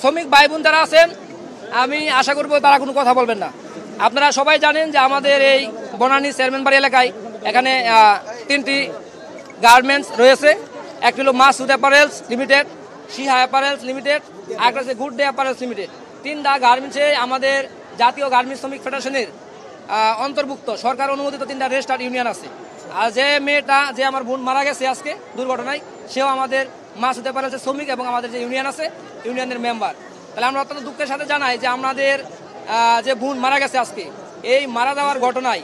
শ্রমিক ভাই বোন যারা আছেন আমি আশা করব তারা কোনো কথা বলবেন না। আপনারা সবাই জানেন যে আমাদের এই বনানী চেয়ারম্যান বাড়ি এলাকায় এখানে 3টি গার্মেন্টস রয়েছে। একটি হলো Masud apparels limited, Siha apparels limited, একটা হচ্ছে গুড ডে অ্যাপারেলস লিমিটেড। 3টা গার্মেন্টসে আমাদের জাতীয় গার্মেন্টস শ্রমিক ফেডারেশনের অন্তর্ভুক্ত সরকার অনুমোদিত 3টা রেজিস্টার্ড ইউনিয়ন আছে। আর যে মেয়েটা যে আমার বোন মারা গেছে আজকে দুর্ঘটনায়, সেও আমাদের মাসুদ অ্যাপারেলসের শ্রমিক এবং আমাদের যে ইউনিয়ন আছে ইউনিয়নের মেম্বার। তাহলে আমরা অত্যন্ত দুঃখের সাথে জানাই যে আমাদের যে বোন মারা গেছে আজকে, এই মারা যাওয়ার ঘটনায়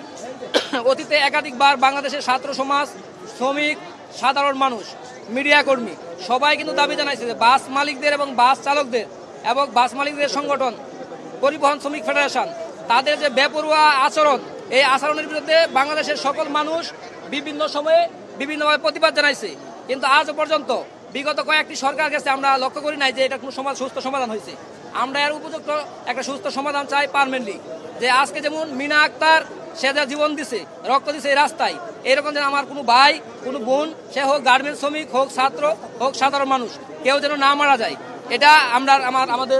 অতীতে একাধিকবার বাংলাদেশের ছাত্র সমাজ, শ্রমিক, সাধারণ মানুষ, মিডিয়া কর্মী সবাই কিন্তু দাবি জানাইছে যে বাস মালিকদের এবং বাস চালকদের এবং বাস মালিকদের সংগঠন পরিবহন শ্রমিক ফেডারেশন তাদের যে বেপরোয়া আচরণ, এই আচরণের বিরুদ্ধে বাংলাদেশের সকল মানুষ বিভিন্ন সময়ে বিভিন্নভাবে প্রতিবাদ জানাইছে। কিন্তু আজ পর্যন্ত বিগত কয়েকটি সরকার গেছে, আমরা লক্ষ্য করি নাই যে এটা কোনো সুস্থ সমাধান হয়েছে। আমরা এর উপযুক্ত একটা সুস্থ সমাধান চাই পার্মানেন্টলি। যে আজকে যেমন মিনা আক্তার সে যা জীবন দিছে, রক্ত দিছে এই রাস্তায়, এরকম যেন আমার কোনো ভাই, কোনো বোন, সে হোক গার্মেন্টস শ্রমিক, হোক ছাত্র, হোক সাধারণ মানুষ, কেউ যেন না মারা যায়, এটা আমাদের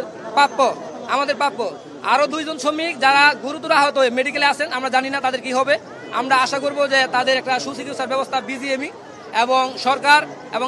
প্রাপ্য। আরও 2 জন শ্রমিক যারা গুরুতর আহত হয়ে মেডিকেলে আছেন, আমরা জানি না তাদের কি হবে। আমরা আশা করব যে তাদের একটা সুচিকিৎসার ব্যবস্থা বিজিএমই এবং সরকার এবং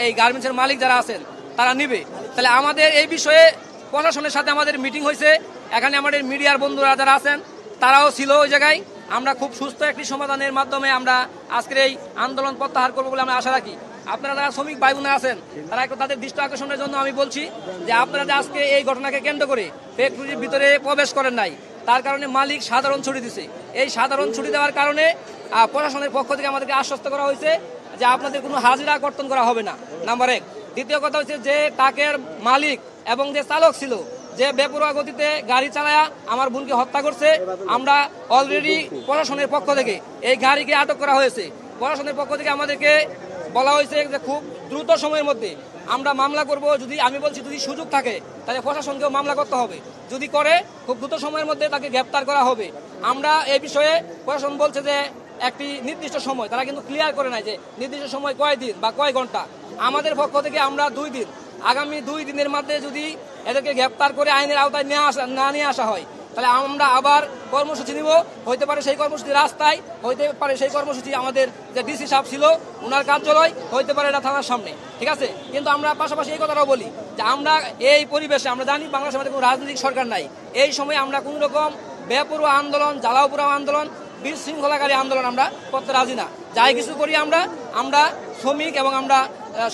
এই গার্মেন্টসের মালিক যারা আছেন তারা নিবে। তাহলে আমাদের এই বিষয়ে প্রশাসনের সাথে আমাদের মিটিং হয়েছে। এখানে আমাদের মিডিয়ার বন্ধুরা যারা আছেন তারাও ছিল ওই জায়গায়। আমরা খুব সুস্থ একটি সমাধানের মাধ্যমে আমরা আজকের এই আন্দোলন প্রত্যাহার করবো বলে আমরা আশা রাখি। আপনারা যারা শ্রমিক ভাই বোনেরা আছেন তারা একটু তাদের দৃষ্টি আকর্ষণের জন্য আমি বলছি যে আপনারা যে আজকে এই ঘটনাকে কেন্দ্র করে ফ্যাক্টরির ভিতরে প্রবেশ করেন নাই, তার কারণে মালিক সাধারণ ছুটি দিছে। এই সাধারণ ছুটি দেওয়ার কারণে প্রশাসনের পক্ষ থেকে আমাদেরকে আশ্বস্ত করা হয়েছে যে আপনাদের কোনো হাজিরা কর্তন করা হবে না, নাম্বার 1। দ্বিতীয় কথা হচ্ছে যে ট্রাকের মালিক এবং যে চালক ছিল, যে বেপরোয়া গতিতে গাড়ি চালায়া আমার বোনকে হত্যা করছে, আমরা অলরেডি প্রশাসনের পক্ষ থেকে এই গাড়িকে আটক করা হয়েছে। প্রশাসনের পক্ষ থেকে আমাদেরকে বলা হয়েছে যে খুব দ্রুত সময়ের মধ্যে আমরা মামলা করব। আমি বলছি যদি সুযোগ থাকে তাহলে প্রশাসনকেও মামলা করতে হবে, যদি করে খুব দ্রুত সময়ের মধ্যে তাকে গ্রেপ্তার করা হবে। আমরা এই বিষয়ে প্রশাসন বলছে যে একটি নির্দিষ্ট সময়, তারা কিন্তু ক্লিয়ার করে নাই যে নির্দিষ্ট সময় কয় দিন বা কয় ঘন্টা। আমাদের পক্ষ থেকে আমরা 2 দিন, আগামী 2 দিনের মধ্যে যদি এদেরকে গ্রেপ্তার করে আইনের আওতায় নিয়ে আসা হয়, তাহলে আমরা আবার কর্মসূচি নিব। হইতে পারে সেই কর্মসূচি রাস্তায়, হইতে পারে সেই কর্মসূচি আমাদের যে ডিসি সাহেব ছিল ওনার কার্যালয়, হইতে পারে এটা থানার সামনে, ঠিক আছে। কিন্তু আমরা পাশাপাশি এই কথাটাও বলি যে আমরা এই পরিবেশে, আমরা জানি বাংলাদেশের মধ্যে কোনো রাজনৈতিক সরকার নাই, এই সময় আমরা কোনো রকম বেপরোয়া আন্দোলন, জ্বালাও পোড়াও আন্দোলন, বিশৃঙ্খলাকারী আন্দোলন আমরা করতে রাজি না। যাই কিছু করি আমরা শ্রমিক এবং আমরা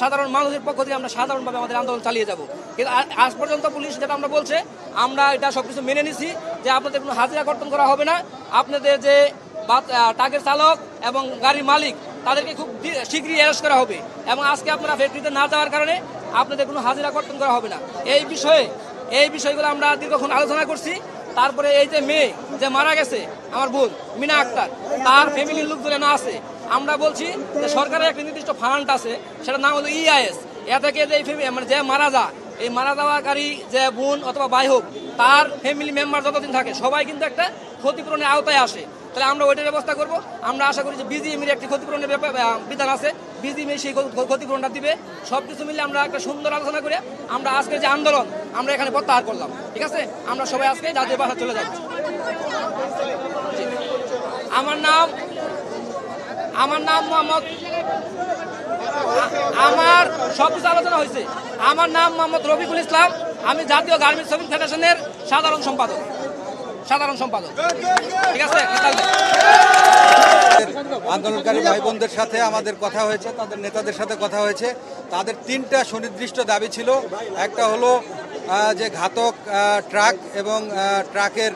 সাধারণ মানুষের পক্ষ থেকে আমরা সাধারণভাবে আমাদের আন্দোলন চালিয়ে যাব। কিন্তু আজ পর্যন্ত পুলিশ যেটা আমরা বলছে, আমরা এটা সবকিছু মেনে নিছি যে আপনাদের কোনো হাজিরা কর্তন করা হবে না। আপনাদের যে ট্রাকের চালক এবং গাড়ির মালিক তাদেরকে খুব শীঘ্রই অ্যারেস্ট করা হবে এবং আজকে আপনারা ফ্যাক্টরিতে না যাওয়ার কারণে আপনাদের কোনো হাজিরা কর্তন করা হবে না। এই বিষয়গুলো আমরা দীর্ঘক্ষণ আলোচনা করছি। তারপরে এই যে মেয়ে যে মারা গেছে আমার বোন মিনা আক্তার, তার ফ্যামিলির লোক ধরে না আছে, আমরা বলছি যে সরকারের একটা নির্দিষ্ট ফান্ড আছে, সেটার নাম হলো EIS। এ থেকে যে যে মারা যায়, এই মারা যাওয়াকারী যে বোন অথবা ভাই হোক, তার ফ্যামিলি মেম্বার যতদিন থাকে সবাই কিন্তু একটা ক্ষতিপূরণের আওতায় আসে। তাহলে আমরা ওইটার ব্যবস্থা করব। আমরা আশা করি যে বিজিএমের একটি ক্ষতিপূরণের বিধান আছে, বিজিএম সেই ক্ষতিপূরণটা দিবে। সবকিছু মিলে আমরা একটা সুন্দর আলোচনা করে আমরা আজকের যে আন্দোলন আমরা এখানে প্রত্যাহার করলাম, ঠিক আছে। আমরা সবাই আজকে জাতীয় বাসা চলে যাব। আমার নাম মোহাম্মদ, আমার সবকিছু আলোচনা হয়েছে। আমার নাম মোহাম্মদ রফিকুল ইসলাম, আমি জাতীয় গার্মেন্টস শ্রমিক ফেডারেশনের সাধারণ সম্পাদক, ঠিক আছে। আন্দোলনকারী ভাই বোনদের সাথে আমাদের কথা হয়েছে, তাদের নেতাদের সাথে কথা হয়েছে। তাদের 3টা সুনির্দিষ্ট দাবি ছিল। একটা হলো যে ঘাতক ট্রাক এবং ট্রাকের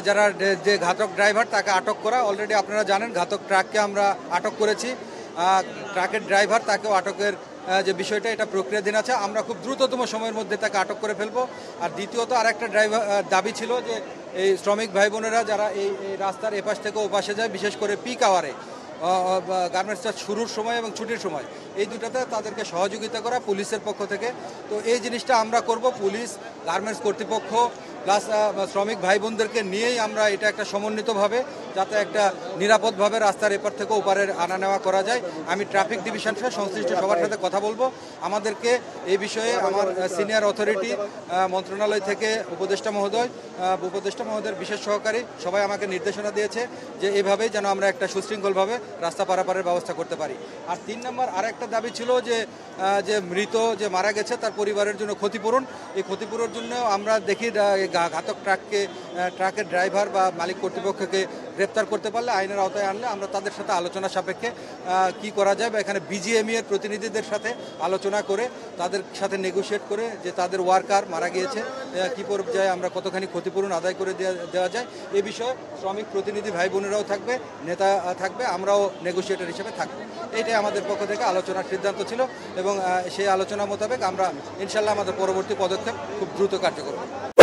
যারা যে ঘাতক ড্রাইভার তাকে আটক করা। অলরেডি আপনারা জানেন ঘাতক ট্রাককে আমরা আটক করেছি, ট্রাকের ড্রাইভার তাকেও আটকের যে বিষয়টা এটা প্রক্রিয়াধীন আছে। আমরা খুব দ্রুততম সময়ের মধ্যে তাকে আটক করে ফেলবো। আর দ্বিতীয়ত আরেকটা দাবি ছিল যে এই শ্রমিক ভাই বোনেরা যারা এই রাস্তার এপাশ থেকে ওপাশে যায়, বিশেষ করে পিক আওয়ারে গার্মেন্টসটা শুরুর সময় এবং ছুটির সময়, এই দুটাতে তাদেরকে সহযোগিতা করা পুলিশের পক্ষ থেকে। তো এই জিনিসটা আমরা করব। পুলিশ, গার্মেন্টস কর্তৃপক্ষ প্লাস শ্রমিক ভাই বোনদেরকে নিয়েই আমরা এটা একটা সমন্বিতভাবে যাতে একটা নিরাপদভাবে রাস্তার এপার থেকে ওপারের আনা নেওয়া করা যায়। আমি ট্রাফিক ডিভিশন সহ সংশ্লিষ্ট সবার সাথে কথা বলবো। আমাদেরকে এই বিষয়ে আমার সিনিয়র অথরিটি মন্ত্রণালয় থেকে উপদেষ্টা মহোদয়ের বিশেষ সহকারী সবাই আমাকে নির্দেশনা দিয়েছে যে এইভাবেই যেন আমরা একটা সুশৃঙ্খলভাবে রাস্তা পারাপারের ব্যবস্থা করতে পারি। আর 3 নম্বর আরেকটা দাবি ছিল যে মৃত যে মারা গেছে তার পরিবারের জন্য ক্ষতিপূরণ। এই ক্ষতিপূরণের জন্য আমরা দেখি ঘাতক ট্রাকের ড্রাইভার বা মালিক কর্তৃপক্ষকে গ্রেপ্তার করতে পারলে, আইনের আওতায় আনলে আমরা তাদের সাথে আলোচনা সাপেক্ষে কি করা যায় বা এখানে বিজিএমই এর প্রতিনিধিদের সাথে আলোচনা করে তাদের সাথে নেগোশিয়েট করে যে তাদের ওয়ার্কার মারা গিয়েছে কী পর্যায়ে আমরা কতখানি ক্ষতিপূরণ আদায় করে দেওয়া যায় এই বিষয়ে শ্রমিক প্রতিনিধি ভাই বোনেরাও থাকবে, নেতা থাকবে, আমরাও নেগোশিয়েটর হিসেবে থাকবো। এইটাই আমাদের পক্ষ থেকে আলোচনার সিদ্ধান্ত ছিল এবং সেই আলোচনা মোতাবেক আমরা ইনশাল্লাহ আমাদের পরবর্তী পদক্ষেপ খুব দ্রুত কার্যকর করব।